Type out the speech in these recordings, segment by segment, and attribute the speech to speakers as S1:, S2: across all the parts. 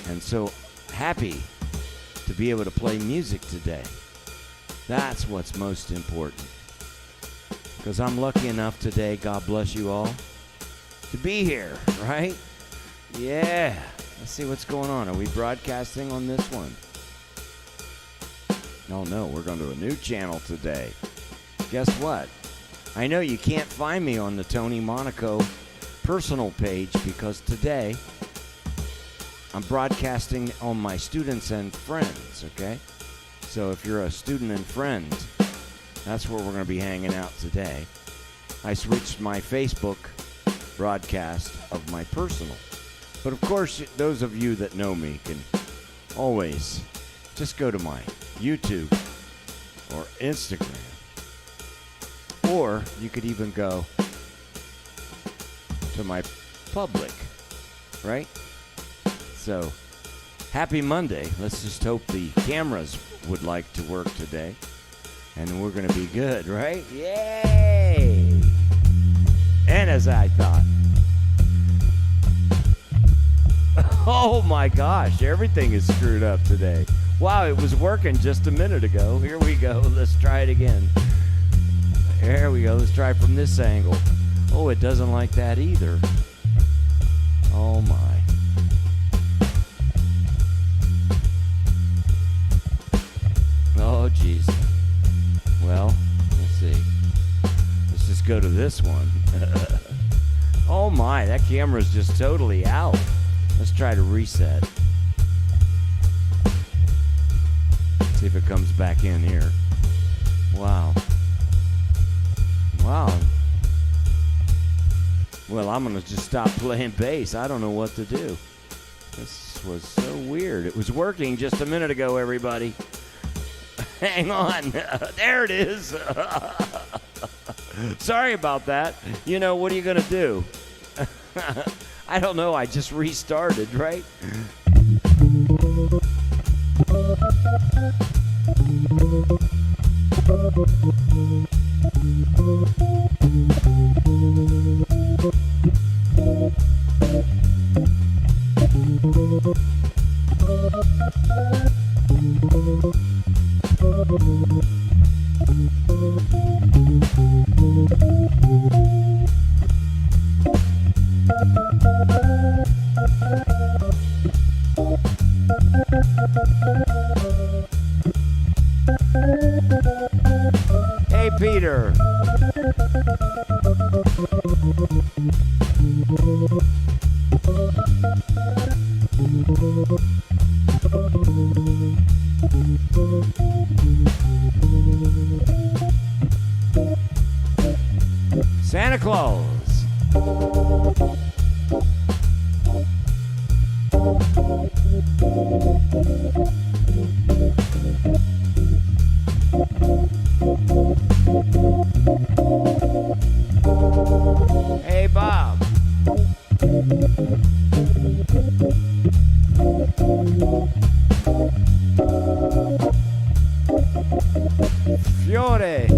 S1: and so happy to be able to play music today. That's what's most important. Because I'm lucky enough today, God bless you all, to be here, right? Yeah. Let's see what's going on. Are we broadcasting on this one? No, we're going to a new channel today. Guess what? I know you can't find me on the Tony Monaco personal page because today I'm broadcasting on my students and friends, okay? So if you're a student and friend, that's where we're going to be hanging out today. I switched my Facebook broadcast of my personal. But of course, those of you that know me can always just go to my YouTube or Instagram. Or you could even go to my public, right? So, happy Monday. Let's just hope the cameras would like to work today. And we're going to be good, right? Yay! And as I thought, oh my gosh, everything is screwed up today. Wow, it was working just a minute ago. Here we go. Let's try it again. There we go. Let's try from this angle. Oh, it doesn't like that either. Oh my. Oh, jeez. Well, let's see. Let's just go to this one. Oh my, that camera's just totally out. Let's try to reset. See if it comes back in here. Wow. Wow. Well, I'm going to just stop playing bass. I don't know what to do. This was so weird. It was working just a minute ago, everybody. Hang on. There it is. Sorry about that. You know, what are you going to do? I don't know. I just restarted, right? Hey, Peter. Santa Claus. Hey, Bob. Fiore.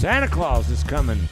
S1: Santa Claus is coming.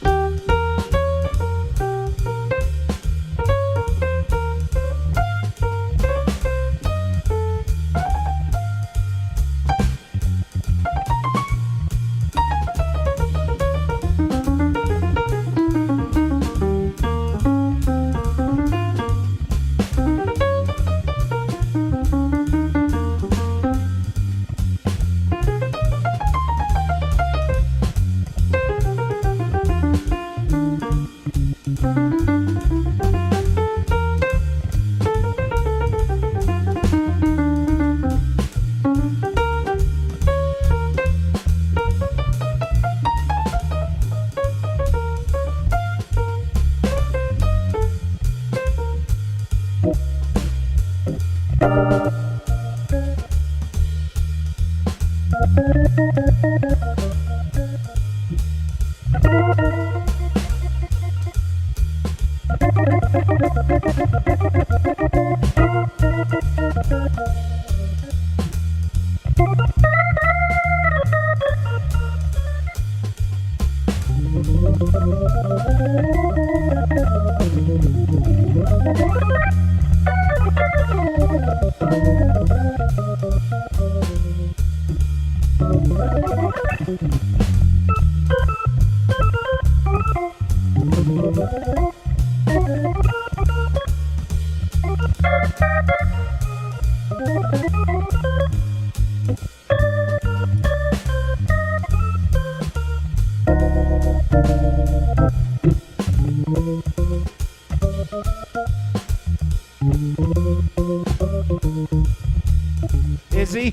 S1: Is he?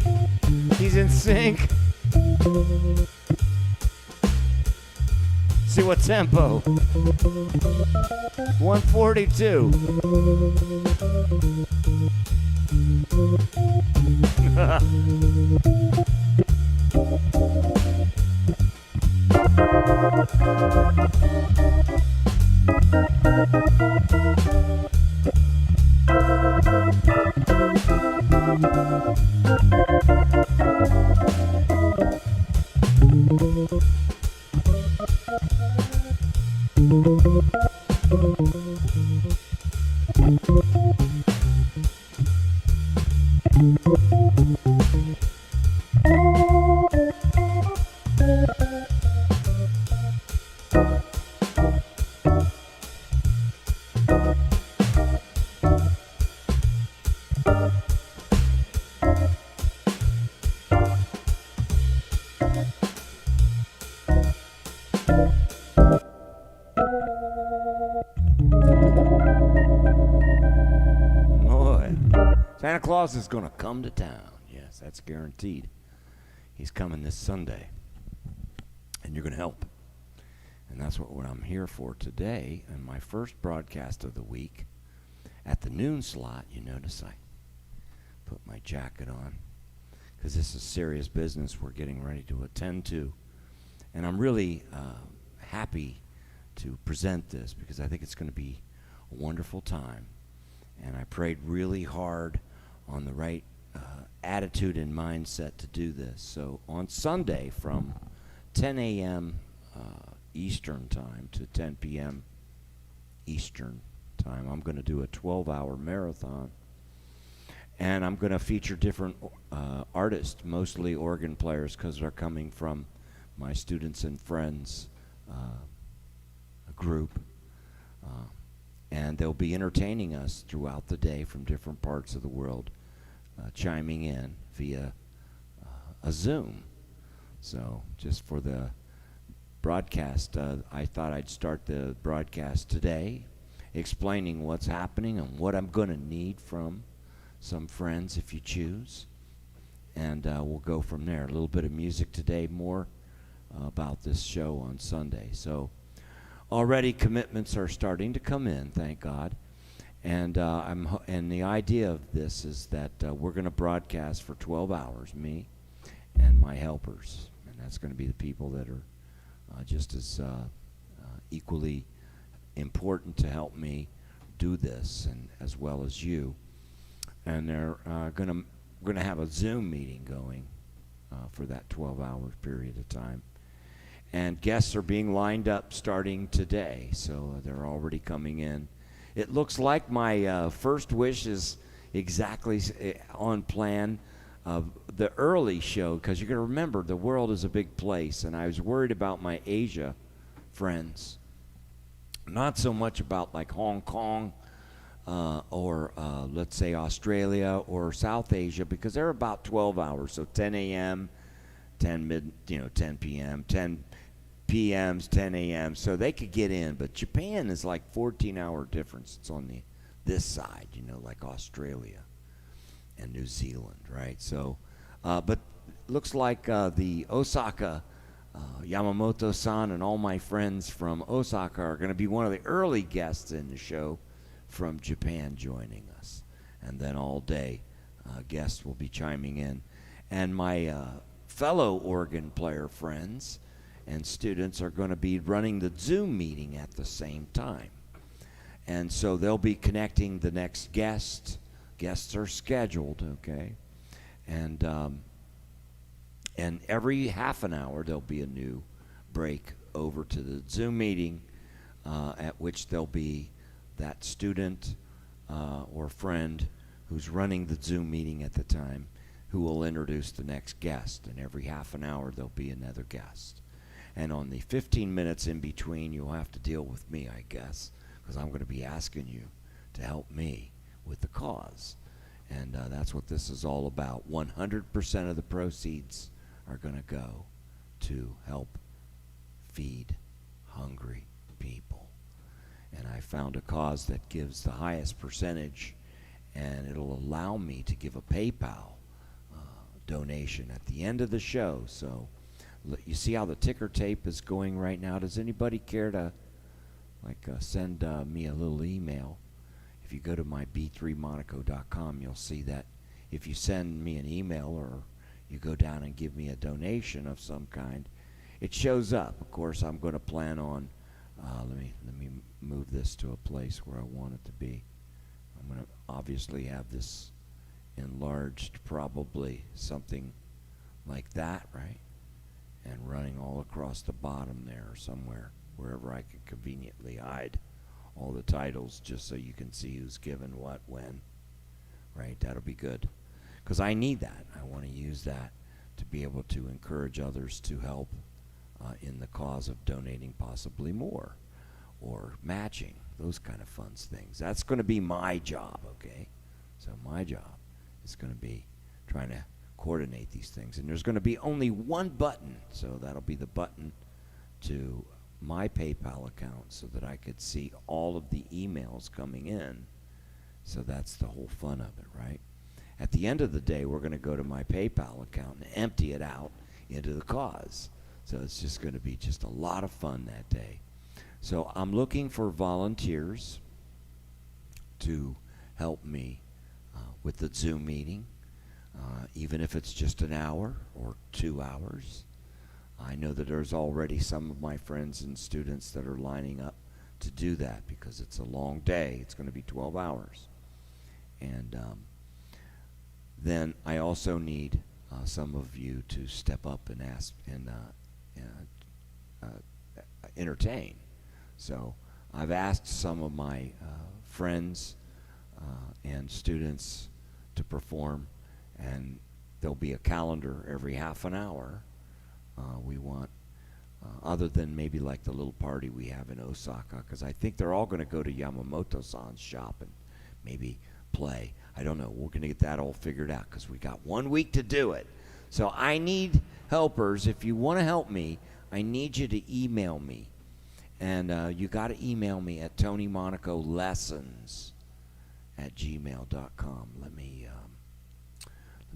S1: He's in sync. See what tempo? 142. Santa Claus is going to come to town. Yes, that's guaranteed. He's coming this Sunday. And you're going to help. And that's what I'm here for today. And my first broadcast of the week at the noon slot, you notice I put my jacket on. Because this is serious business we're getting ready to attend to. And I'm really happy to present this because I think it's going to be a wonderful time. And I prayed really hard on the right attitude and mindset to do this. So on Sunday from 10 a.m. Eastern time to 10 p.m. Eastern time, I'm going to do a 12-hour marathon. And I'm going to feature different artists, mostly organ players, because they're coming from my students and friends group. And they'll be entertaining us throughout the day from different parts of the world, chiming in via a Zoom. So just for the broadcast, I thought I'd start the broadcast today explaining what's happening and what I'm going to need from some friends if you choose. And we'll go from there. A little bit of music today, more about this show on Sunday. So already commitments are starting to come in, thank God. And and the idea of this is that we're going to broadcast for 12 hours, me and my helpers. And that's going to be the people that are just as equally important to help me do this, and as well as you. And they're going to have a Zoom meeting going for that 12-hour period of time. And guests are being lined up starting today, so they're already coming in. It looks like my first wish is exactly on plan of the early show, because you're going to remember the world is a big place, and I was worried about my Asia friends. Not so much about like Hong Kong or let's say Australia or South Asia, because they're about 12 hours, so 10 a.m., 10 p.m., 10 p.m.s, 10 a.m., so they could get in. But Japan is like 14-hour difference. It's on this side, like Australia and New Zealand, right? So, but looks like the Osaka Yamamoto-san and all my friends from Osaka are going to be one of the early guests in the show from Japan joining us. And then all day, guests will be chiming in. And my fellow organ player friends and students are going to be running the Zoom meeting at the same time. And so they'll be connecting the next guest. Guests are scheduled, okay? And every half an hour there'll be a new break over to the Zoom meeting, at which there'll be that student or friend who's running the Zoom meeting at the time who will introduce the next guest. And every half an hour there'll be another guest. And on the 15 minutes in between, you'll have to deal with me, I guess, because I'm going to be asking you to help me with the cause. And that's what this is all about. 100% of the proceeds are going to go to help feed hungry people. And I found a cause that gives the highest percentage, and it'll allow me to give a PayPal donation at the end of the show. So you see how the ticker tape is going right now? Does anybody care to send me a little email? If you go to my b3monaco.com, you'll see that if you send me an email or you go down and give me a donation of some kind, it shows up. Of course, I'm going to plan on, let me move this to a place where I want it to be. I'm going to obviously have this enlarged, probably something like that, right? And running all across the bottom there or somewhere, wherever I can conveniently hide all the titles, just so you can see who's given what when, right? That'll be good, because I need that. I want to use that to be able to encourage others to help in the cause of donating possibly more or matching, those kind of fun things. That's going to be my job, okay? So my job is going to be trying to coordinate these things. And there's going to be only one button, so that'll be the button to my PayPal account so that I could see all of the emails coming in. So that's the whole fun of it, right? At the end of the day, we're going to go to my PayPal account and empty it out into the cause. So it's just going to be just a lot of fun that day. So I'm looking for volunteers to help me with the Zoom meeting, even if it's just an hour or 2 hours. I know that there's already some of my friends and students that are lining up to do that, because it's a long day. It's going to be 12 hours. And then I also need some of you to step up and ask and entertain. So I've asked some of my friends and students to perform, and there'll be a calendar every half an hour. We want, other than maybe like the little party we have in Osaka, because I think they're all going to go to Yamamoto-san's shop and maybe play. I don't know. We're going to get that all figured out, because we got 1 week to do it. So I need helpers. If you want to help me, I need you to email me. And you got to email me at tonymonacolessons@gmail.com. Let me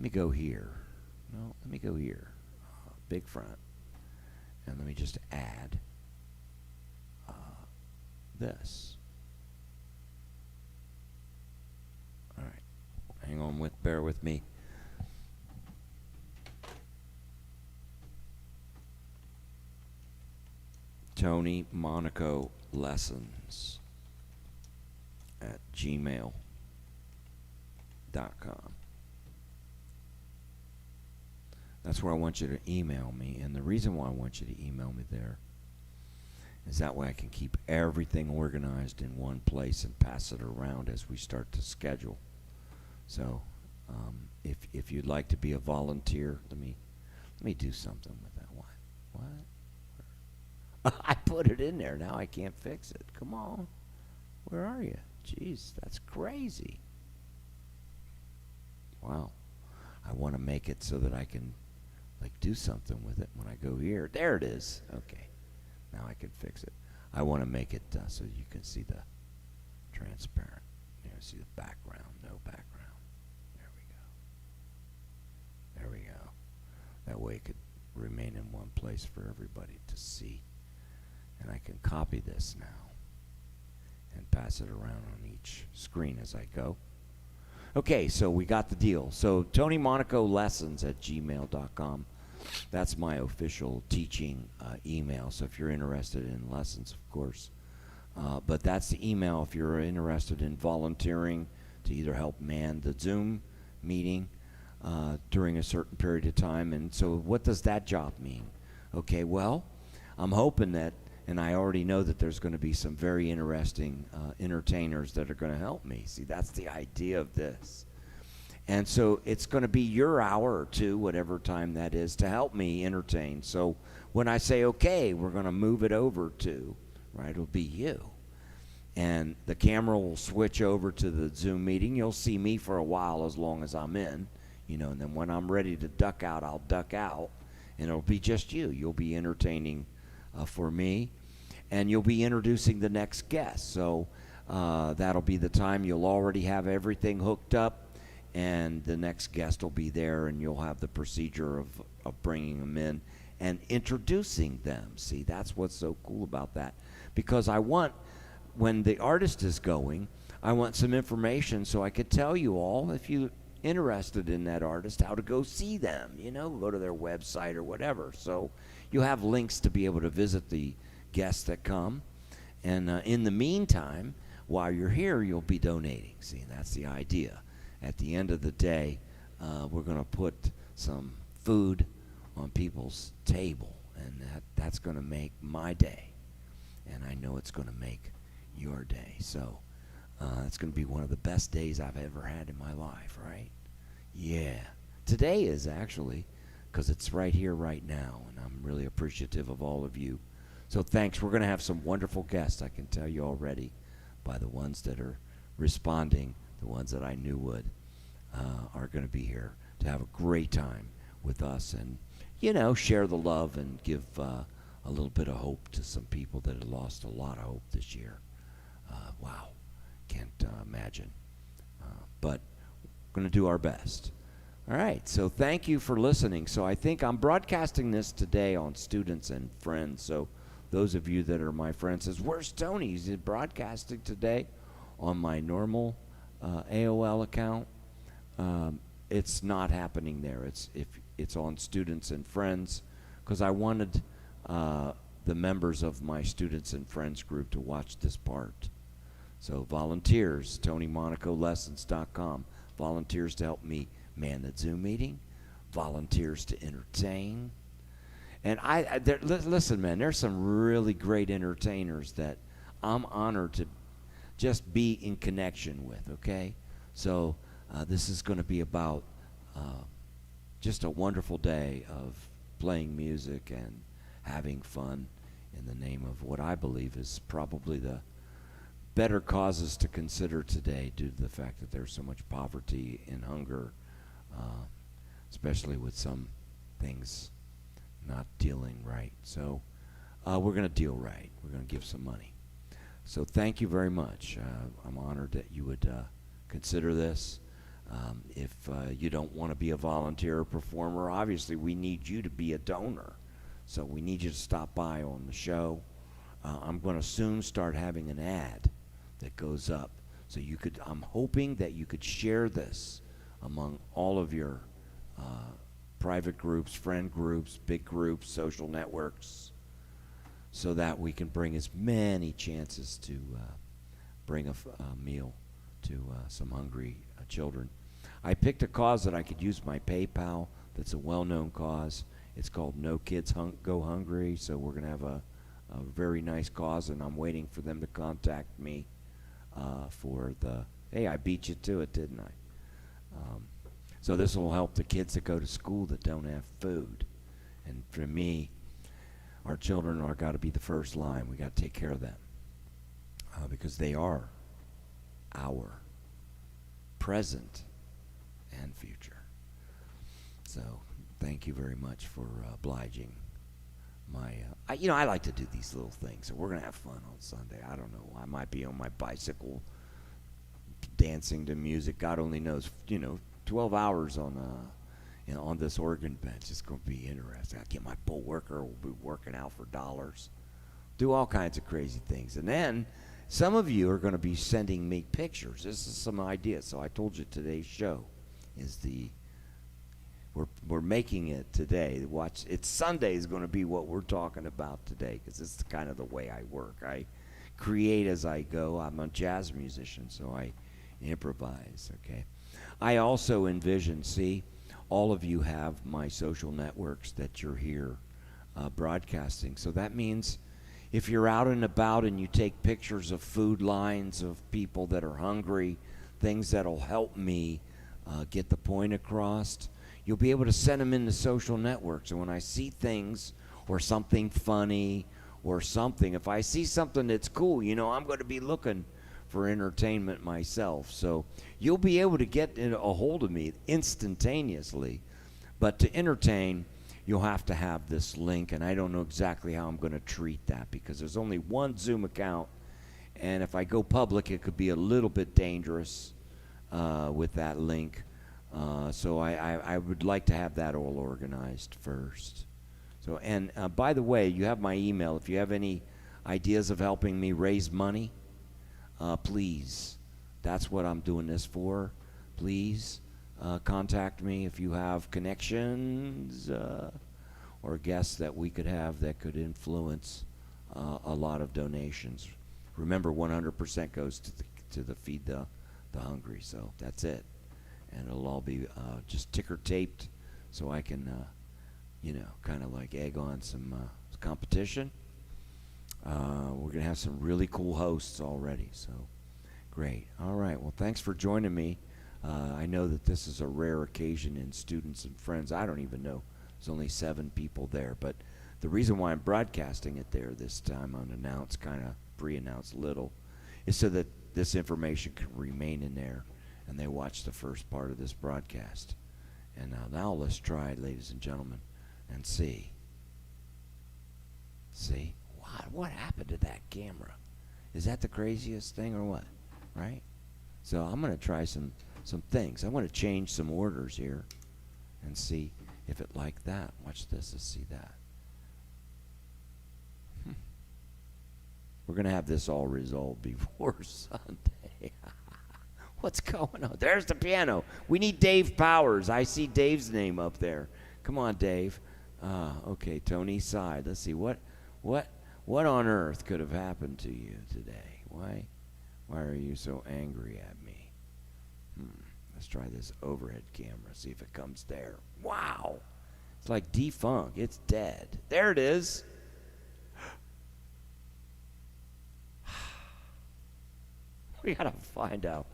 S1: go here. No, let me go here. Big front. And let me just add this. All right. Hang on, bear with me. Tony Monaco Lessons at gmail.com. That's where I want you to email me. And the reason why I want you to email me there is that way I can keep everything organized in one place and pass it around as we start to schedule. So if you'd like to be a volunteer, let me do something with that one. What? I put it in there. Now I can't fix it. Come on. Where are you? Jeez, that's crazy. Wow. I want to make it so that I can do something with it when I go here. There it is. Okay. Now I can fix it. I want to make it so you can see the transparent. See the background. No background. There we go. There we go. That way it could remain in one place for everybody to see. And I can copy this now and pass it around on each screen as I go. Okay, so we got the deal. So TonyMonacoLessons@gmail.com. That's my official teaching email. So if you're interested in lessons, of course. But that's the email if you're interested in volunteering to either help man the Zoom meeting during a certain period of time. And so what does that job mean? Okay, well, I'm hoping that, and I already know that there's going to be some very interesting entertainers that are going to help me. See, that's the idea of this. And so it's going to be your hour or two, whatever time that is, to help me entertain. So when I say, okay, we're going to move it over to, right, it'll be you. And the camera will switch over to the Zoom meeting. You'll see me for a while as long as I'm in, and then when I'm ready to duck out, I'll duck out. And it'll be just you. You'll be entertaining for me. And you'll be introducing the next guest. So that'll be the time you'll already have everything hooked up. And the next guest will be there, and you'll have the procedure of bringing them in and introducing them. See, that's what's so cool about that. Because I want, when the artist is going, I want some information so I could tell you all, if you're interested in that artist, how to go see them. Go to their website or whatever. So you have links to be able to visit the guests that come. And in the meantime, while you're here, you'll be donating. See, that's the idea. At the end of the day, we're going to put some food on people's table, and that's going to make my day. And I know it's going to make your day. So it's going to be one of the best days I've ever had in my life, right? Yeah. Today is actually, because it's right here, right now, and I'm really appreciative of all of you. So thanks. We're going to have some wonderful guests, I can tell you already, by the ones that are responding. The ones that I knew would are going to be here to have a great time with us and, share the love and give a little bit of hope to some people that have lost a lot of hope this year. Wow. Can't imagine. But we're going to do our best. All right. So thank you for listening. So I think I'm broadcasting this today on Students and Friends. So those of you that are my friends says, where's Tony? He's broadcasting today on my normal AOL account. It's not happening there. It's on Students and Friends, because I wanted the members of my Students and Friends group to watch this part. So volunteers, TonyMonacoLessons.com. Volunteers to help me man the Zoom meeting. Volunteers to entertain. And listen, man, there's some really great entertainers that I'm honored to just be in connection with, okay? So this is going to be about just a wonderful day of playing music and having fun in the name of what I believe is probably the better causes to consider today, due to the fact that there's so much poverty and hunger, especially with some things not dealing right. So we're going to deal right. We're going to give some money. So thank you very much. I'm honored that you would consider this. If you don't want to be a volunteer or performer, obviously we need you to be a donor. So we need you to stop by on the show. I'm going to soon start having an ad that goes up. So I'm hoping that you could share this among all of your private groups, friend groups, big groups, social networks, so that we can bring as many chances to bring a meal to some hungry children. I picked a cause that I could use my PayPal, that's a well-known cause. It's called No Kids Go Hungry. So we're going to have a very nice cause, and I'm waiting for them to contact me for the, hey, I beat you to it, didn't I? So this will help the kids that go to school that don't have food. And for me, our children are got to be the first line. We got to take care of them because they are our present and future. So thank you very much for obliging my, I like to do these little things. So we're going to have fun on Sunday. I don't know. I might be on my bicycle dancing to music. God only knows, 12 hours on this organ bench. It's going to be interesting. I get my bull worker. We'll be working out for dollars. Do all kinds of crazy things. And then some of you are going to be sending me pictures. This is some ideas. So I told you today's show is we're making it today. Watch, it's Sunday is going to be what we're talking about today because it's kind of the way I work. I create as I go. I'm a jazz musician, so I improvise, okay? I also envision, all of you have my social networks that you're here broadcasting. So that means if you're out and about and you take pictures of food lines of people that are hungry, things that'll help me get the point across, you'll be able to send them in the social networks. And when I see things or something funny or something, if I see something that's cool, I'm going to be looking for entertainment myself. So you'll be able to get a hold of me instantaneously. But to entertain, you'll have to have this link, and I don't know exactly how I'm going to treat that because there's only one Zoom account, and if I go public, it could be a little bit dangerous with that link. So I would like to have that all organized first. So, and by the way, you have my email. If you have any ideas of helping me raise money, please, that's what I'm doing this for. Please contact me if you have connections or guests that we could have that could influence a lot of donations. Remember, 100% goes to the Feed the Hungry, so that's it. And it'll all be just ticker taped so I can, kind of like egg on some competition. We're going to have some really cool hosts already, so great. All right, well, thanks for joining me. I know that this is a rare occasion in Students and Friends. I don't even know. There's only 7 people there, but the reason why I'm broadcasting it there this time unannounced, kind of pre-announced little, is so that this information can remain in there and they watch the first part of this broadcast. And now let's try it, ladies and gentlemen, and see. What happened to that camera? Is that the craziest thing or what? Right? So I'm going to try some things. I want to change some orders here and see if it like that. Watch this. Let's see that. We're going to have this all resolved before Sunday. What's going on? There's the piano. We need Dave Powers. I see Dave's name up there. Come on, Dave. Okay, Tony's side. Let's see. What on earth could have happened to you today? Why are you so angry at me? Let's try this overhead camera. See if it comes there. Wow. It's like defunct. It's dead. There it is. We got to find out.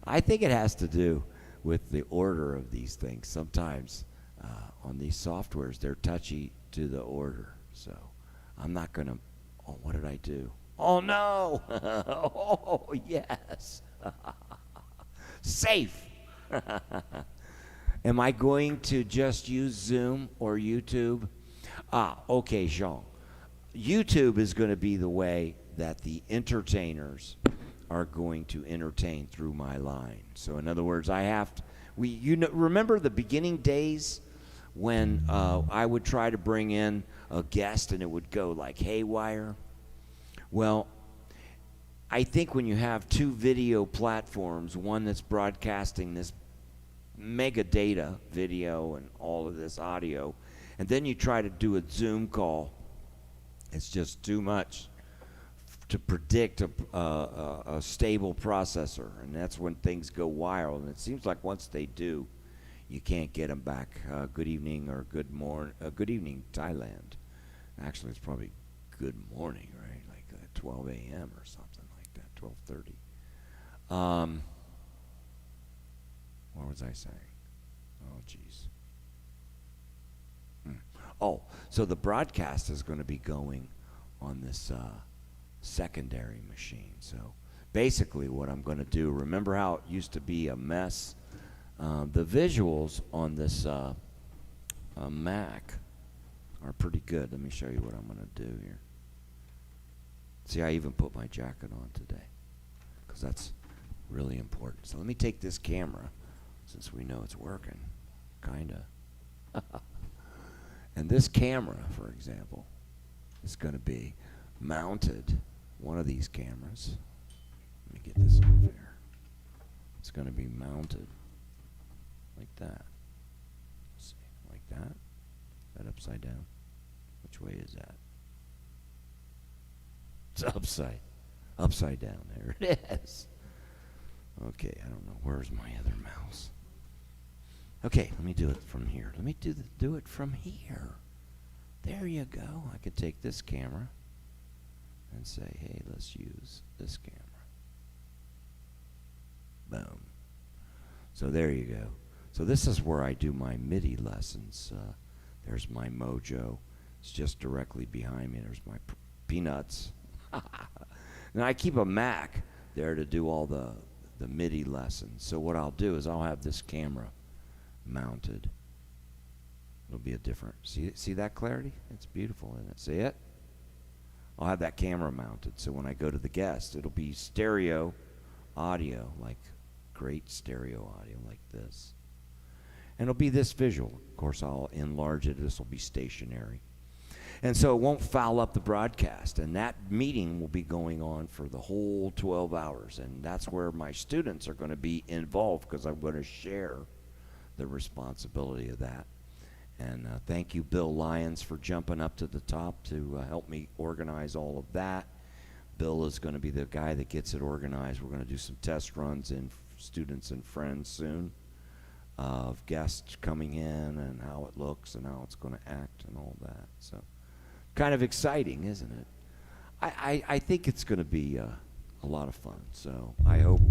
S1: I think it has to do with the order of these things. Sometimes on these softwares, they're touchy to the order. So I'm not going to, what did I do? Oh, no. Oh, yes. Safe. Am I going to just use Zoom or YouTube? Okay, Jean. YouTube is going to be the way that the entertainers are going to entertain through my line. So in other words, I have to, remember the beginning days when I would try to bring in a guest and it would go like haywire? Well, I think when you have 2 video platforms, one that's broadcasting this mega data video and all of this audio, and then you try to do a Zoom call, it's just too much to predict a stable processor, and that's when things go wild. And it seems like once they do, you can't get them back. Good evening or good evening, Thailand. Actually, it's probably good morning, right? Like 12 a.m. or something like that, 12:30. What was I saying? Oh, jeez. Oh, so the broadcast is going to be going on this secondary machine. So basically what I'm going to do, remember how it used to be a mess? The visuals on this Mac are pretty good. Let me show you what I'm going to do here. See, I even put my jacket on today because that's really important. So let me take this camera, since we know it's working, kind of. And this camera, for example, is going to be mounted, one of these cameras. Let me get this off here. It's going to be mounted like that. Let's see, like that. Is that upside down? Which way is that? It's upside down. There it is. Okay, I don't know. Where's my other mouse? Okay, let me do it from here. Let me do it from here. There you go. I could take this camera and say, hey, let's use this camera. Boom. So there you go. So this is where I do my MIDI lessons. There's my Mojo. It's just directly behind me. There's my Peanuts. And I keep a Mac there to do all the MIDI lessons. So what I'll do is I'll have this camera mounted. It'll be a different, see that clarity? It's beautiful, isn't it? See it? I'll have that camera mounted, so when I go to the guest, it'll be stereo audio, like great stereo audio like this. And it'll be this visual. Of course, I'll enlarge it. This will be stationary. And so it won't foul up the broadcast. And that meeting will be going on for the whole 12 hours. And that's where my students are going to be involved, because I'm going to share the responsibility of that. And thank you, Bill Lyons, for jumping up to the top to help me organize all of that. Bill is going to be the guy that gets it organized. We're going to do some test runs in students and friends soon of guests coming in and how it looks and how it's going to act and all that. So kind of exciting, isn't it? I think it's going to be a lot of fun. So I hope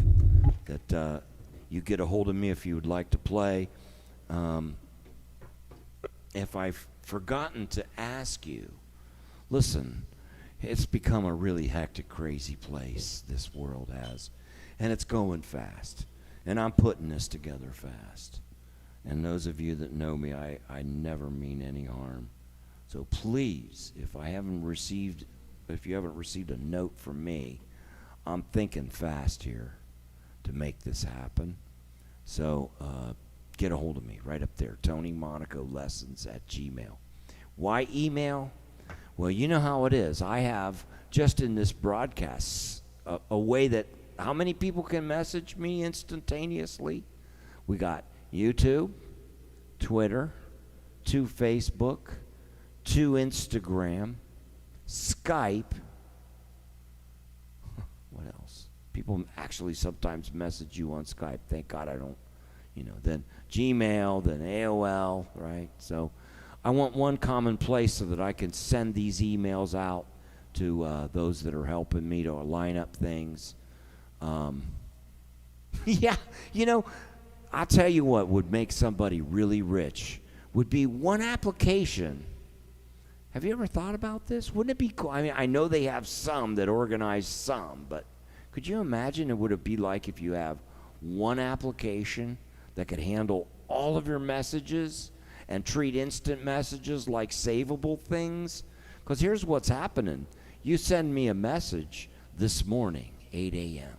S1: that you get a hold of me if you would like to play. If I've forgotten to ask you, listen, it's become a really hectic, crazy place, this world has. And it's going fast. And I'm putting this together fast. And those of you that know me, I never mean any harm. So please, if you haven't received a note from me, I'm thinking fast here to make this happen. So get a hold of me right up there, TonyMonacoLessons@gmail. Why email? Well, you know how it is. I have, just in this broadcast, a way that, how many people can message me instantaneously? We got YouTube, Twitter, 2 Facebook, 2 Instagram, Skype. What else? People actually sometimes message you on Skype. Thank God I don't, then Gmail, then AOL, right? So I want one common place so that I can send these emails out to those that are helping me to line up things. Yeah, I'll tell you what would make somebody really rich would be one application. Have you ever thought about this? Wouldn't it be cool? I mean, I know they have some that organize some, but could you imagine what it would be like if you have one application that could handle all of your messages and treat instant messages like savable things? Because here's what's happening. You send me a message this morning, 8 a.m.,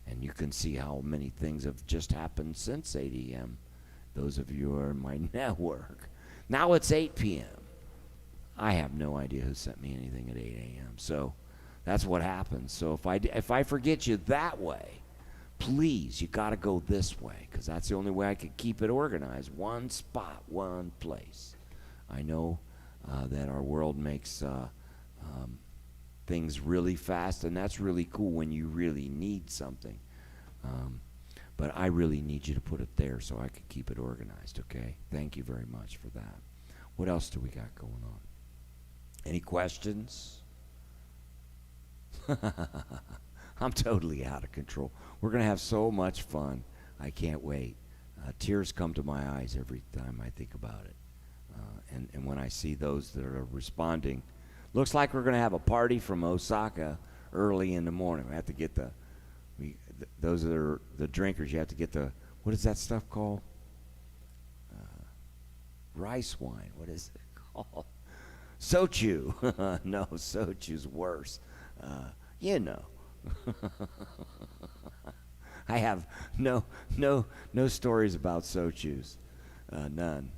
S1: and you can see how many things have just happened since 8 a.m., those of you who are in my network. Now it's 8 p.m. I have no idea who sent me anything at 8 a.m., so that's what happens. So if I forget you that way, please, you got to go this way, because that's the only way I could keep it organized. One spot, one place. I know that our world makes things really fast, and that's really cool when you really need something. But I really need you to put it there so I can keep it organized, okay? Thank you very much for that. What else do we got going on? Any questions? I'm totally out of control. We're going to have so much fun. I can't wait. Tears come to my eyes every time I think about it. And when I see those that are responding, looks like we're going to have a party from Osaka early in the morning. We have to get those that are the drinkers, you have to get what is that stuff called? Rice wine. What is it called? Sochu. No, sochu's worse. You know. I have no stories about sochus. None.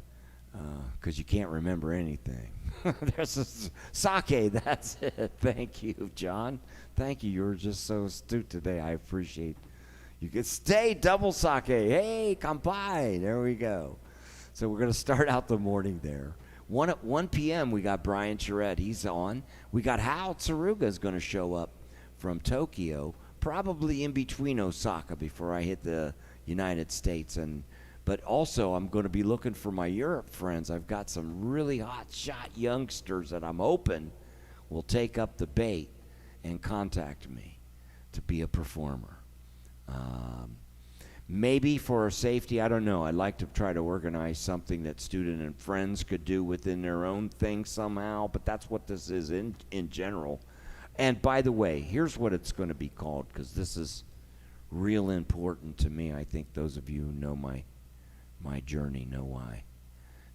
S1: Because you can't remember anything. There's a sake, that's it. Thank you, John. Thank you. You're just so astute today. I appreciate you. Could stay double sake. Hey, kampai. There we go. So we're going to start out the morning there. 1 p.m. we got Brian Charette. He's on. We got Hal Tsuruga is going to show up from Tokyo, probably in between Osaka before I hit the United States. But also, I'm going to be looking for my Europe friends. I've got some really hot-shot youngsters that I'm hoping will take up the bait and contact me to be a performer. Maybe for safety, I don't know. I'd like to try to organize something that student and friends could do within their own thing somehow, but that's what this is in general. And by the way, here's what it's going to be called, because this is real important to me. I think those of you who know my journey know why.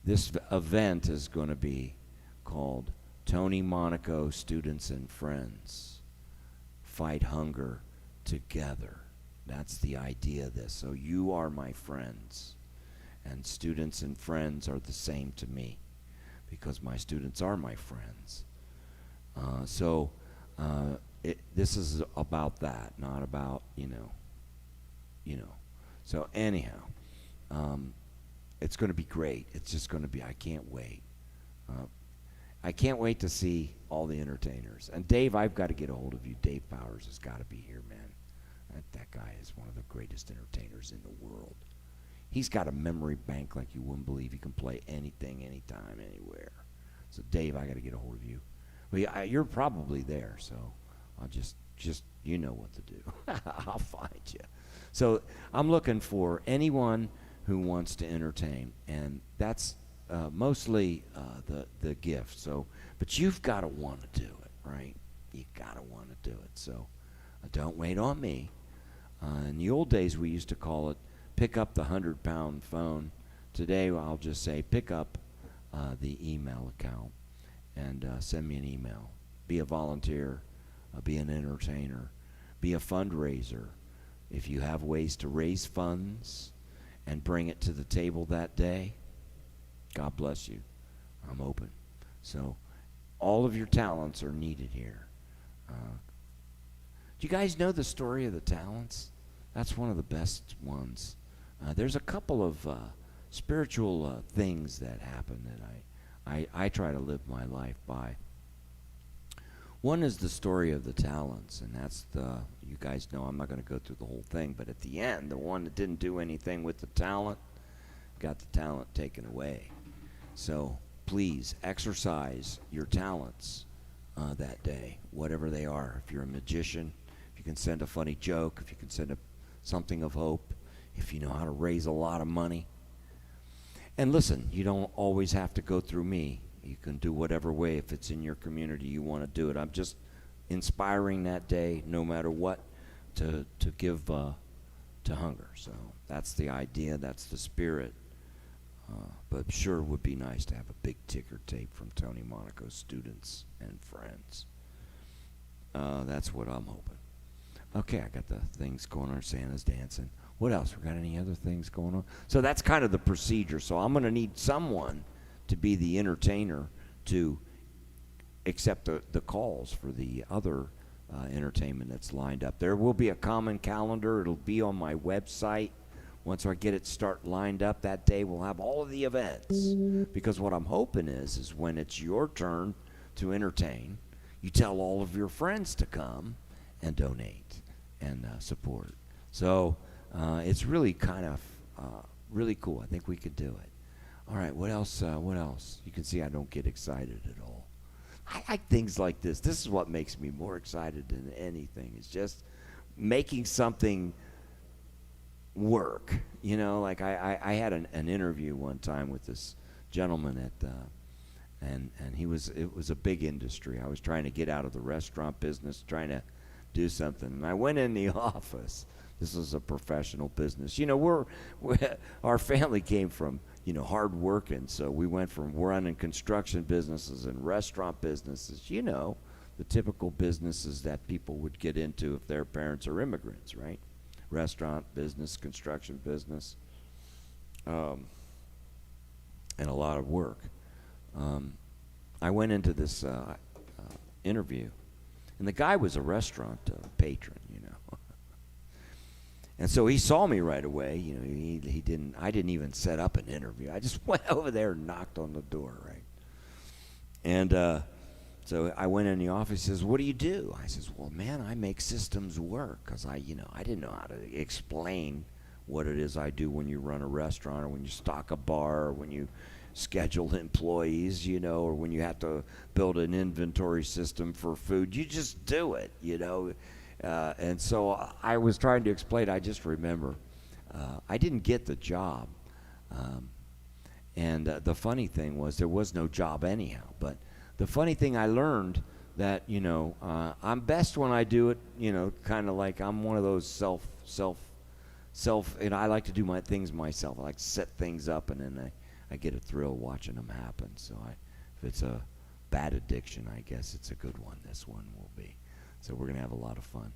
S1: This event is going to be called Tony Monaco Students and Friends Fight Hunger Together. That's the idea of this. So you are my friends, and students and friends are the same to me because my students are my friends. This is about that, not about, So anyhow, it's going to be great. It's just going to be, I can't wait. I can't wait to see all the entertainers. And Dave, I've got to get a hold of you. Dave Powers has got to be here, man. That guy is one of the greatest entertainers in the world. He's got a memory bank like you wouldn't believe. He can play anything, anytime, anywhere. So Dave, I got to get a hold of you. Well, you're probably there, so I'll just you know what to do. I'll find you. So I'm looking for anyone who wants to entertain, and that's mostly the gift. So, but you've got to want to do it, right? You got to want to do it. So don't wait on me. In the old days, we used to call it pick up the 100-pound phone. Today, I'll just say pick up the email account and send me an email. Be a volunteer, be an entertainer, be a fundraiser. If you have ways to raise funds and bring it to the table that day, God bless you. I'm open. So all of your talents are needed here. Do you guys know the story of the talents? That's one of the best ones. There's a couple of spiritual things that happen that I try to live my life by. One is the story of the talents, and that's you guys know I'm not going to go through the whole thing, but at the end, the one that didn't do anything with the talent got the talent taken away. So please exercise your talents that day, whatever they are. If you're a magician, if you can send a funny joke, if you can send something of hope, if you know how to raise a lot of money. And listen, you don't always have to go through me. You can do whatever way, if it's in your community, you want to do it. I'm just inspiring that day, no matter what, to give to hunger. So that's the idea, that's the spirit. But sure would be nice to have a big ticker tape from Tony Monaco students and friends. That's what I'm hoping. Okay, I got the things going on. Santa's dancing. What else? We got any other things going on? So that's kind of the procedure. So I'm going to need someone to be the entertainer to accept the calls for the other entertainment that's lined up. There will be a common calendar. It'll be on my website. Once I get it lined up that day, we'll have all of the events. Because what I'm hoping is when it's your turn to entertain, you tell all of your friends to come and donate and support. So it's really kind of really cool. I think we could do it. All right, what else? What else? You can see I don't get excited at all. I like things like this. This is what makes me more excited than anything. It's just making something work. Like I had an interview one time with this gentleman at and it was a big industry. I was trying to get out of the restaurant business, trying to do something. And I went in the office. This is a professional business. Our family came from, hard working. So we went from running construction businesses and restaurant businesses, the typical businesses that people would get into if their parents are immigrants, right? Restaurant business, construction business, and a lot of work. I went into this interview, and the guy was a restaurant patron, And so he saw me right away. He didn't. I didn't even set up an interview. I just went over there and knocked on the door, right? And so I went in the office. He says, "What do you do?" I says, "Well, man, I make systems work." Because I didn't know how to explain what it is I do when you run a restaurant, or when you stock a bar, or when you schedule employees, or when you have to build an inventory system for food. You just do it, And so I was trying to explain. I just remember I didn't get the job. And the funny thing was there was no job anyhow. But the funny thing I learned that, I'm best when I do it, kind of like I'm one of those self, I like to do my things myself. I like to set things up, and then I get a thrill watching them happen. So if it's a bad addiction, I guess it's a good one. This one will be. So we're going to have a lot of fun.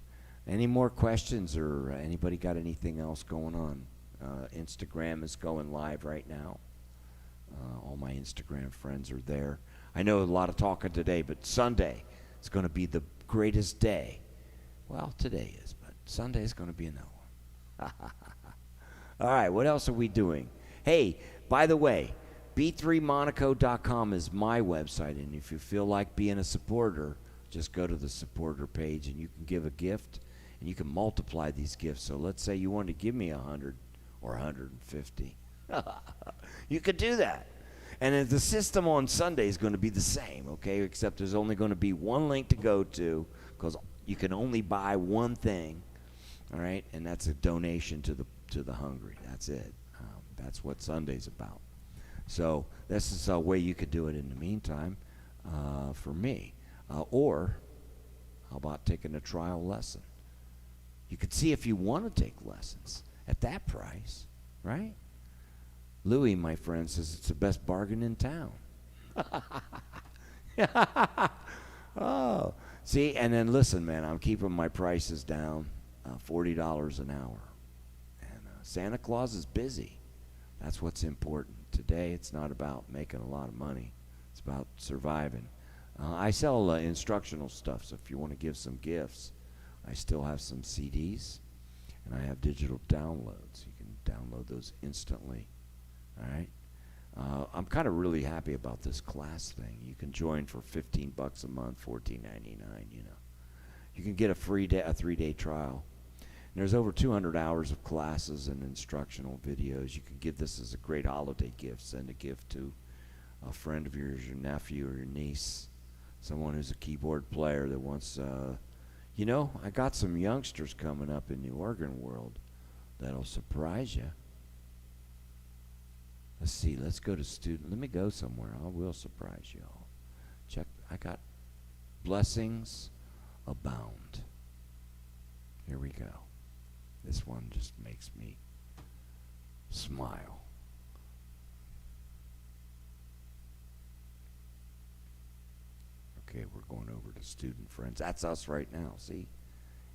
S1: Any more questions, or anybody got anything else going on? Instagram is going live right now. All my Instagram friends are there. I know a lot of talking today, but Sunday is going to be the greatest day. Well, today is, but Sunday is going to be another one. All right, what else are we doing? Hey, by the way, b3monaco.com is my website, and if you feel like being a supporter, just go to the supporter page, and you can give a gift, and you can multiply these gifts. So let's say you want to give me 100 or 150. You could do that. And the system on Sunday is going to be the same, okay, except there's only going to be one link to go to, because you can only buy one thing, all right, and that's a donation to the hungry. That's it. That's what Sunday's about. So this is a way you could do it in the meantime for me. Or how about taking a trial lesson? You could see if you want to take lessons at that price, right? Louis, my friend, says it's the best bargain in town. Oh, see, and then listen, man, I'm keeping my prices down, $40 an hour. And Santa Claus is busy. That's what's important. Today, it's not about making a lot of money. It's about surviving. I sell instructional stuff, so if you want to give some gifts, I still have some CDs, and I have digital downloads. You can download those instantly. All right? I'm kind of really happy about this class thing. You can join for $15 a month, $14.99, You can get a free day, a 3-day trial. And there's over 200 hours of classes and instructional videos. You can give this as a great holiday gift. Send a gift to a friend of yours, your nephew or your niece, someone who's a keyboard player that wants, I got some youngsters coming up in the organ world that'll surprise you. Let's see, let's go to student. Let me go somewhere. I will surprise you all. Check, I got Blessings Abound. Here we go. This one just makes me smile. Okay, we're going over to student friends. That's us right now, see?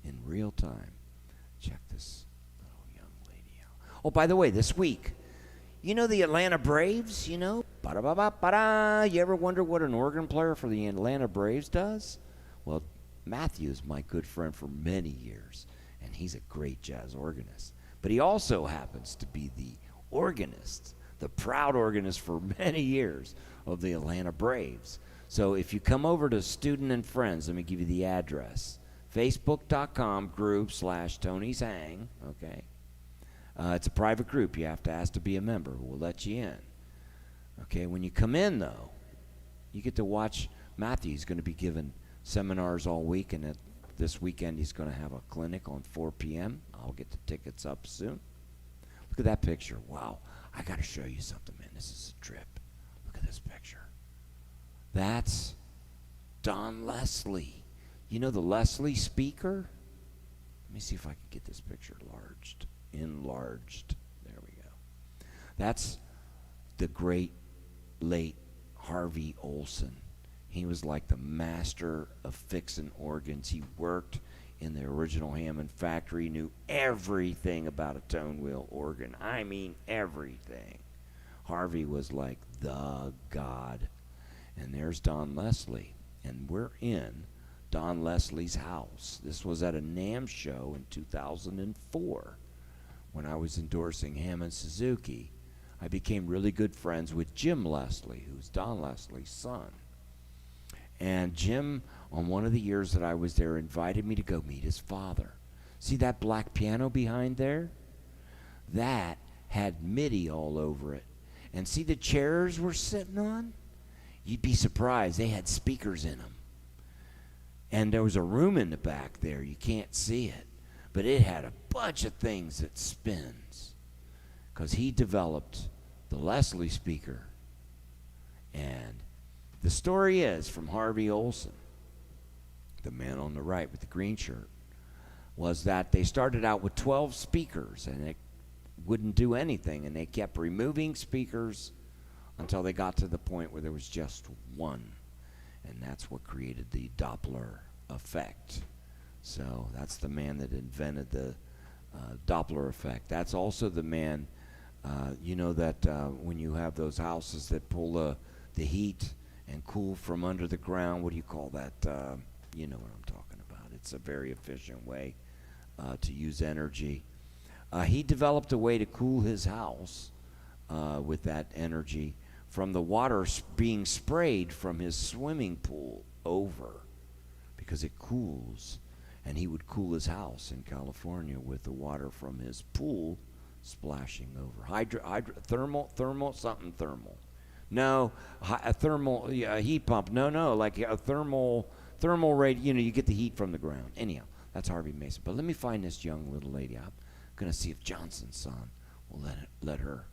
S1: In real time. Check this little young lady out. Oh, by the way, this week, the Atlanta Braves, Ba-da-ba-ba-ba-da. You ever wonder what an organ player for the Atlanta Braves does? Well, Matthew is my good friend for many years, and he's a great jazz organist. But he also happens to be the organist, the proud organist for many years of the Atlanta Braves. So if you come over to Student and Friends, let me give you the address. Facebook.com/Tony's Hang, okay? It's a private group. You have to ask to be a member. We'll let you in. Okay, when you come in, though, you get to watch. Matthew's going to be giving seminars all week, and this weekend he's going to have a clinic on 4 p.m. I'll get the tickets up soon. Look at that picture. Wow. I got to show you something, man. This is a trip. Look at this picture. That's Don Leslie. You know the Leslie speaker? Let me see if I can get this picture enlarged. There we go. That's the great late Harvey Olson. He was like the master of fixing organs. He worked in the original Hammond factory, knew everything about a tone wheel organ. I mean everything. Harvey was like the god. And there's Don Leslie. And we're in Don Leslie's house. This was at a NAMM show in 2004 when I was endorsing Hammond Suzuki. I became really good friends with Jim Leslie, who's Don Leslie's son. And Jim, on one of the years that I was there, invited me to go meet his father. See that black piano behind there? That had MIDI all over it. And see the chairs we're sitting on? You'd be surprised. They had speakers in them. And there was a room in the back there. You can't see it. But it had a bunch of things that spins. Because he developed the Leslie speaker. And the story is from Harvey Olson, the man on the right with the green shirt, was that they started out with 12 speakers and it wouldn't do anything. And they kept removing speakers until they got to the point where there was just one. And that's what created the Doppler effect. So that's the man that invented the Doppler effect. That's also the man, you know, that when you have those houses that pull the heat and cool from under the ground, what do you call that? You know what I'm talking about. It's a very efficient way to use energy. He developed a way to cool his house with that energy from the water being sprayed from his swimming pool over, because it cools. And he would cool his house in California with the water from his pool splashing over. Thermal. No, a thermal heat pump. No, like a thermal rate. You know, you get the heat from the ground. Anyhow, that's Harvey Mason. But let me find this young little lady. I'm gonna see if Johnson's son will let her.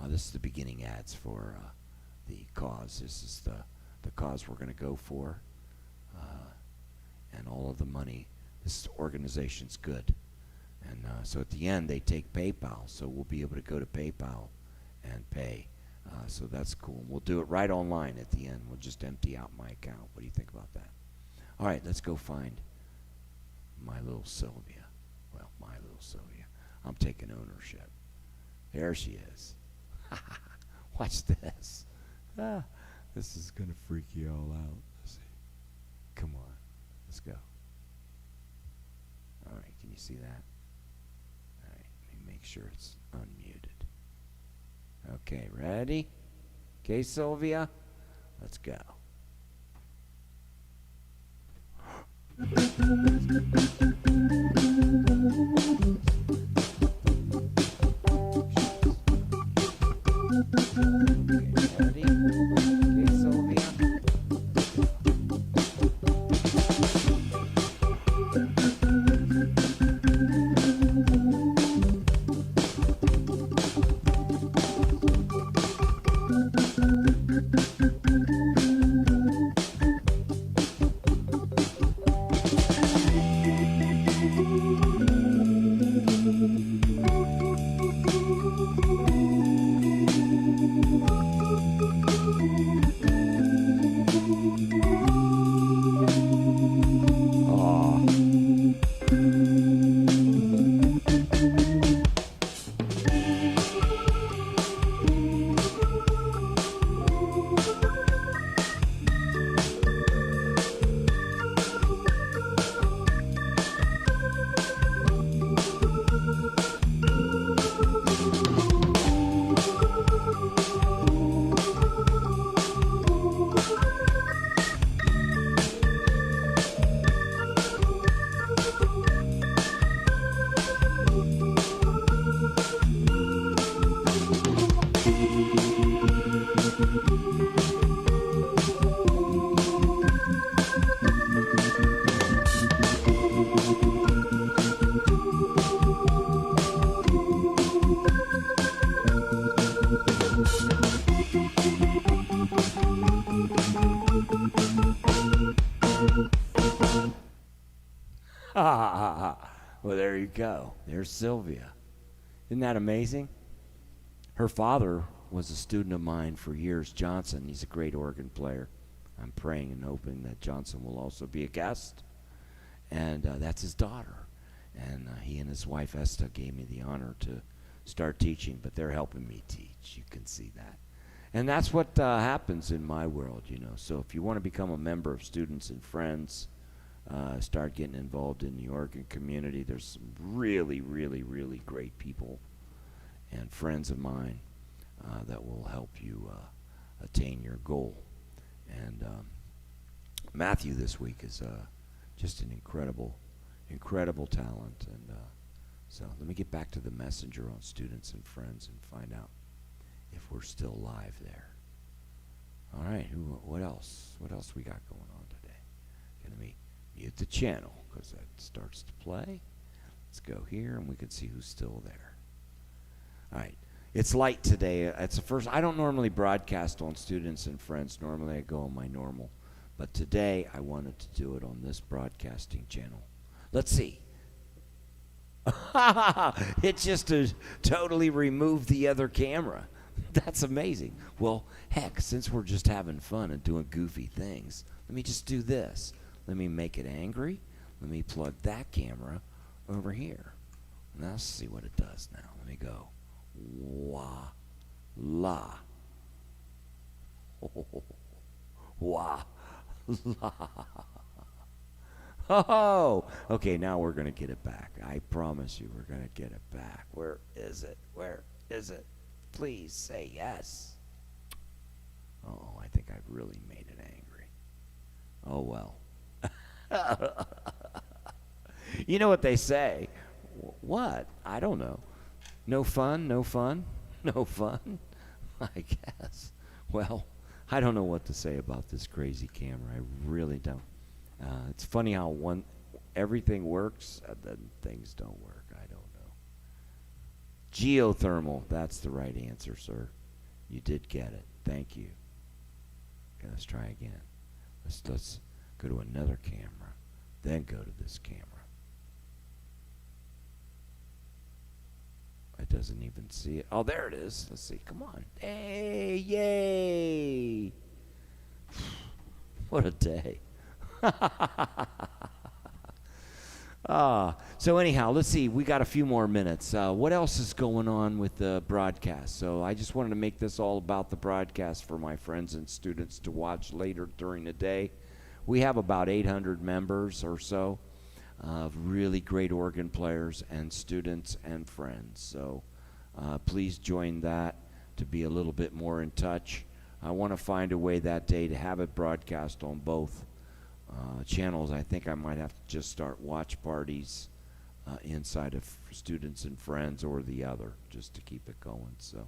S1: This is the beginning ads for the cause. This is the cause we're gonna go for, and all of the money. This organization's good, and so at the end they take PayPal, so we'll be able to go to PayPal and pay. So that's cool. We'll do it right online at the end. We'll just empty out my account. What do you think about that? All right, let's go find my little Sylvia. Well, my little Sylvia. I'm taking ownership. There she is. Watch this. This is going to freak you all out. Let's see. Come on. Let's go. All right, can you see that? All right, let me make sure it's unmuted. Okay, ready? Okay, Sylvia, let's go. Okay, ready? Okay, Sylvia. Well, there you go. There's Sylvia. Isn't that amazing? Her father was a student of mine for years, Johnson. He's a great organ player. I'm praying and hoping that Johnson will also be a guest. And that's his daughter. And he and his wife, Esther, gave me the honor to start teaching, but they're helping me teach. You can see that. And that's what happens in my world, you know. So if you want to become a member of Students and Friends, start getting involved in the organ community. There's some really, really, really great people and friends of mine that will help you attain your goal. And Matthew this week is just an incredible talent. And so let me get back to the messenger on Students and Friends and find out if we're still live there. All right, what else? What else we got going on today? Let me mute the channel because that starts to play. Let's go here and we can see who's still there. All right, it's light today. It's the first. I don't normally broadcast on Students and Friends. Normally I go on my normal, but today I wanted to do it on this broadcasting channel. Let's see. It just totally removed the other camera. That's amazing. Well, heck, since we're just having fun and doing goofy things, let me just do this. Let me make it angry. Let me plug that camera over here. Now let's see what it does now. Let me go. Wah la. Wah la. Oh, okay, now we're going to get it back. I promise you we're going to get it back. Where is it? Where is it? Please say yes. Oh, I think I've really made it angry. Oh, well. You know what they say? What? I don't know. No fun, no fun, no fun, I guess. Well, I don't know what to say about this crazy camera. I really don't. It's funny how everything works and then things don't work. I don't know. Geothermal, that's the right answer, sir. You did get it. Thank you. Okay, let's try again. Let's go to another camera, then go to this camera. It doesn't even see it. Oh, there it is. Let's see. Come on. Hey, yay. What a day. So anyhow, let's see. We got a few more minutes. What else is going on with the broadcast? So I just wanted to make this all about the broadcast for my friends and students to watch later during the day. We have about 800 members or so of really great organ players and students and friends. So please join that to be a little bit more in touch. I want to find a way that day to have it broadcast on both channels. I think I might have to just start watch parties inside of Students and Friends or the other just to keep it going. So,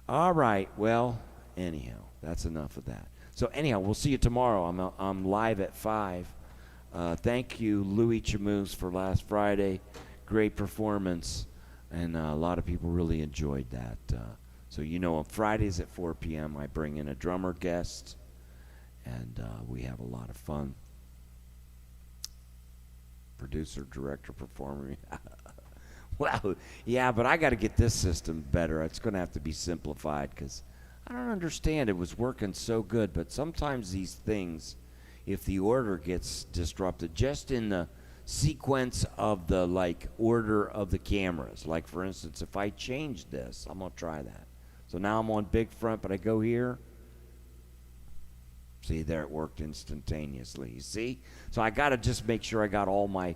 S1: all right. Well, anyhow, that's enough of that. So anyhow, we'll see you tomorrow. I'm live at 5. Thank you, Louis Chamoose, for last Friday. Great performance, and a lot of people really enjoyed that. So you know, on Fridays at 4 p.m., I bring in a drummer guest, and we have a lot of fun. Producer, director, performer. Well, yeah, but I got to get this system better. It's going to have to be simplified because I don't understand. It was working so good, but sometimes these things, if the order gets disrupted, just in the sequence of the order of the cameras. Like for instance, if I change this, I'm gonna try that. So now I'm on big front, but I go here. See, there it worked instantaneously. You see? So I gotta just make sure I got all my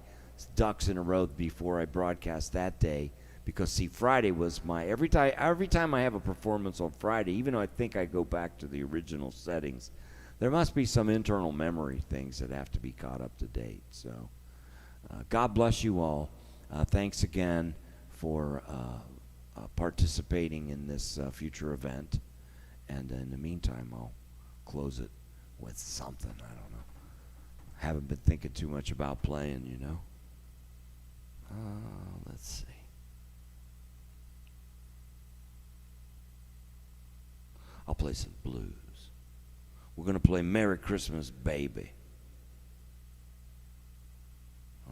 S1: ducks in a row before I broadcast that day. Because see, Friday was my every time I have a performance on Friday, even though I think I go back to the original settings, there must be some internal memory things that have to be caught up to date. So God bless you all. Thanks again for participating in this future event. And in the meantime, I'll close it with something. I don't know. Haven't been thinking too much about playing, you know. Let's see. I'll play some blues. We're going to play Merry Christmas, Baby.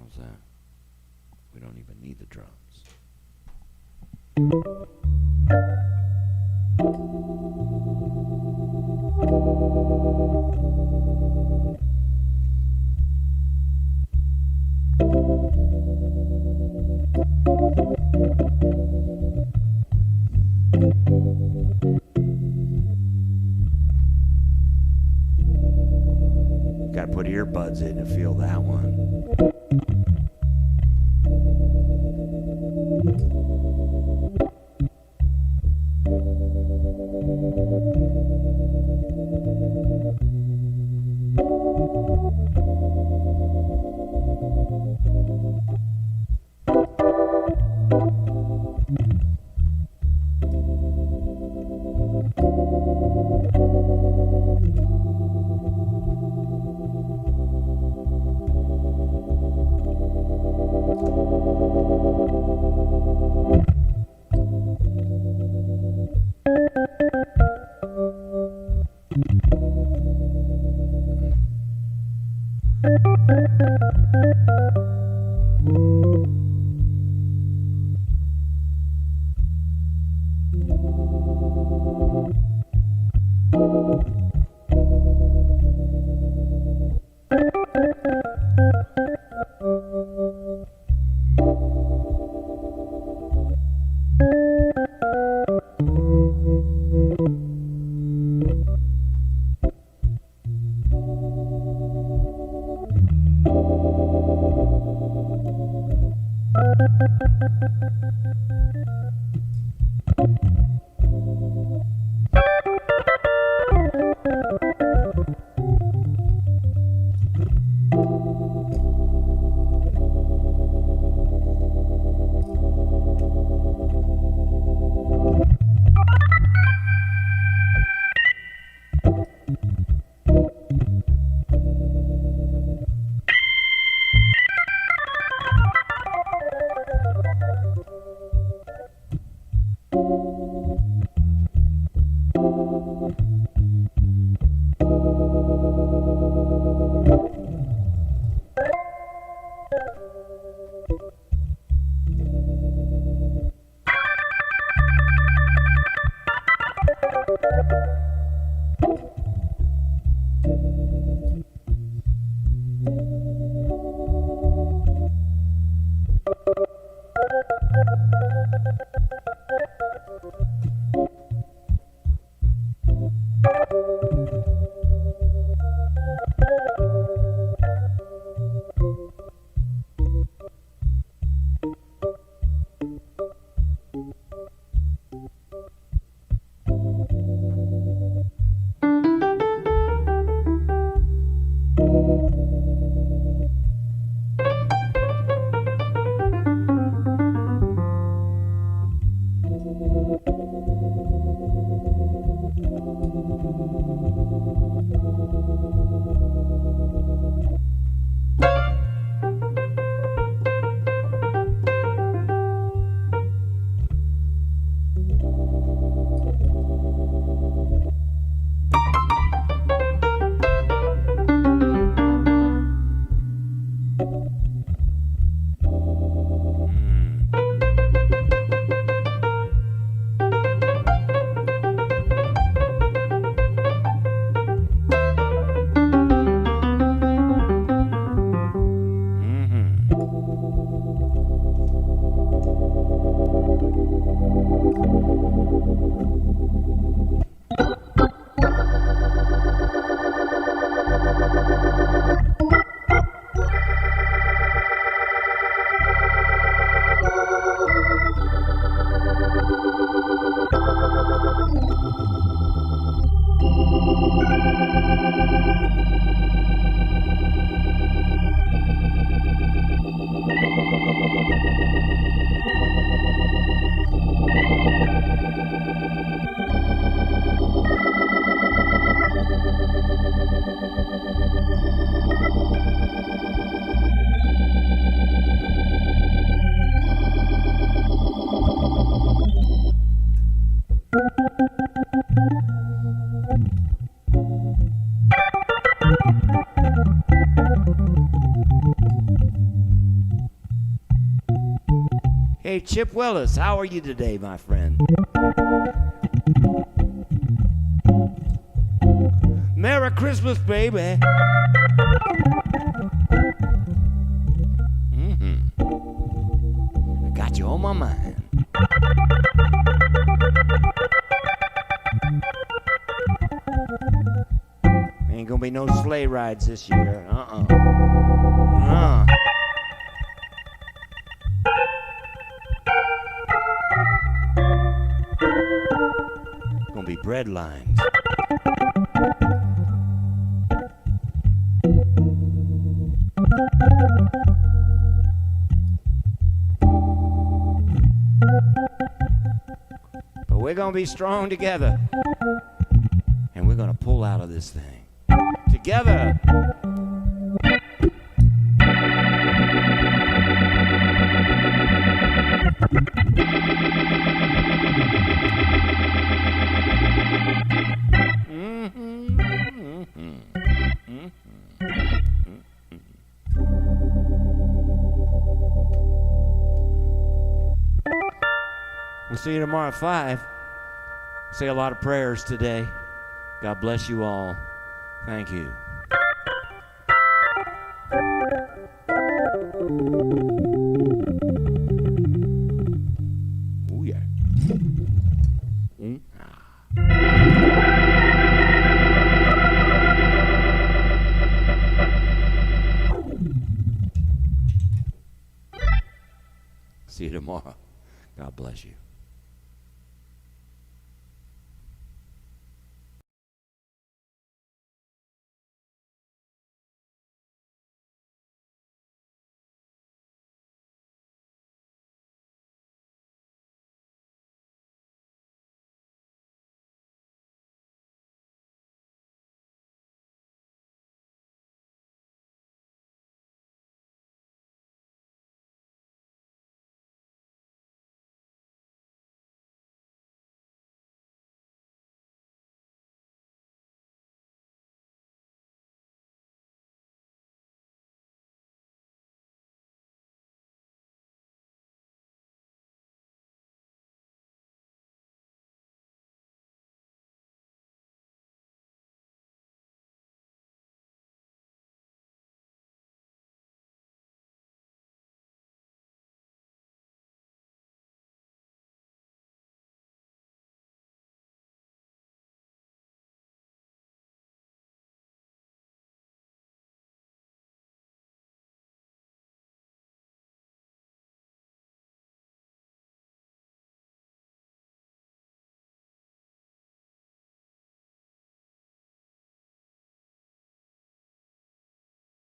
S1: How's that? We don't even need the drums. Got to put earbuds in to feel that one. Hey, Chip Willis, how are you today, my friend? Merry Christmas, baby. I got you on my mind. Ain't gonna be no sleigh rides this year. Gonna be bread lines. But we're gonna be strong together. And we're gonna pull out of this thing. Together. We'll see you tomorrow at 5. Say a lot of prayers today. God bless you all. Thank you. Oh, yeah. See you tomorrow. God bless you.